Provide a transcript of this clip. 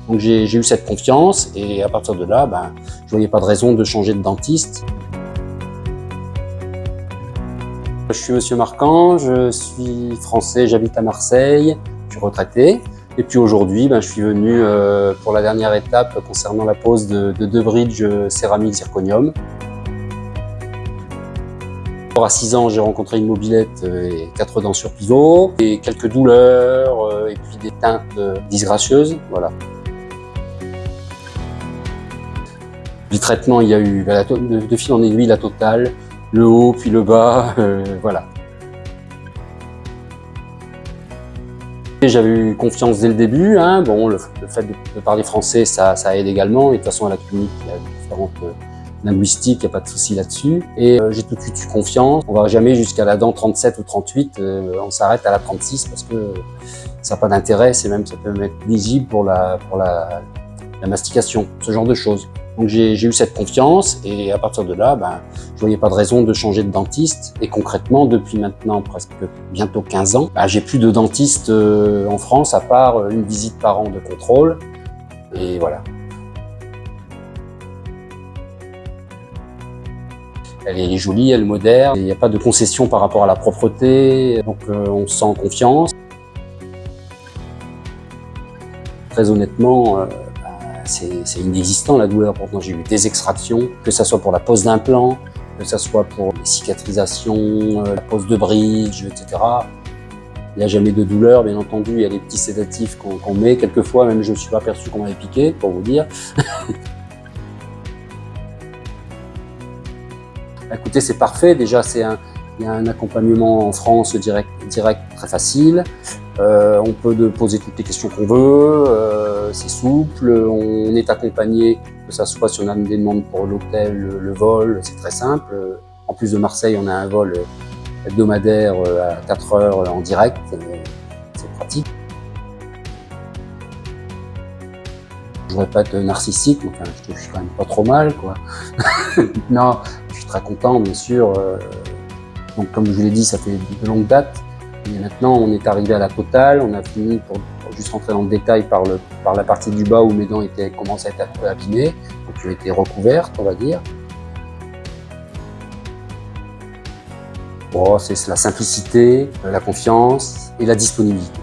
Donc j'ai eu cette confiance et à partir de là, je voyais pas de raison de changer de dentiste. Je suis Monsieur Marquand, je suis français, j'habite à Marseille, je suis retraité. Et puis aujourd'hui, je suis venu pour la dernière étape concernant la pose de 2 bridges céramique zirconium. À 6 ans, j'ai rencontré une mobilette et 4 dents sur pivot, et quelques douleurs, et puis des teintes disgracieuses. Voilà. Du traitement, il y a eu de fil en aiguille la totale, le haut puis le bas, voilà. J'avais eu confiance dès le début, hein. Bon, le fait de parler français, ça aide également. Et de toute façon, à la clinique, il y a différentes linguistiques, il n'y a pas de souci là-dessus. Et j'ai tout de suite eu confiance. On ne va jamais jusqu'à la dent 37 ou 38, on s'arrête à la 36 parce que ça n'a pas d'intérêt, ça peut même être nuisible pour la mastication, ce genre de choses. Donc j'ai eu cette confiance et à partir de là, je voyais pas de raison de changer de dentiste. Et concrètement, depuis maintenant presque bientôt 15 ans, j'ai plus de dentiste en France à part une visite par an de contrôle. Et voilà. Elle est jolie, elle est moderne, il n'y a pas de concession par rapport à la propreté, donc on se sent en confiance. Très honnêtement, c'est inexistant la douleur. Pourtant j'ai eu des extractions, que ce soit pour la pose d'implants, que ce soit pour les cicatrisations, la pose de bridge, etc. Il n'y a jamais de douleur, bien entendu, il y a les petits sédatifs qu'on met. Quelquefois même je ne me suis pas aperçu qu'on m'avait piqué, pour vous dire. Écoutez, c'est parfait, déjà il y a un accompagnement en France direct très facile. On peut poser toutes les questions qu'on veut, c'est souple, on est accompagné, que ce soit si on a des demandes pour l'hôtel, le vol, c'est très simple. En plus de Marseille, on a un vol hebdomadaire à 4 heures en direct, c'est pratique. Je ne voudrais pas être narcissique, mais enfin, je suis quand même pas trop mal, quoi. Non, je suis très content, bien sûr. Donc, comme je vous l'ai dit, ça fait de longue date. Et maintenant, on est arrivé à la totale. On a fini, pour juste rentrer dans le détail, par la partie du bas où mes dents commençaient à être un peu abîmées, donc elles ont été recouvertes, on va dire. Bon, c'est la simplicité, la confiance et la disponibilité.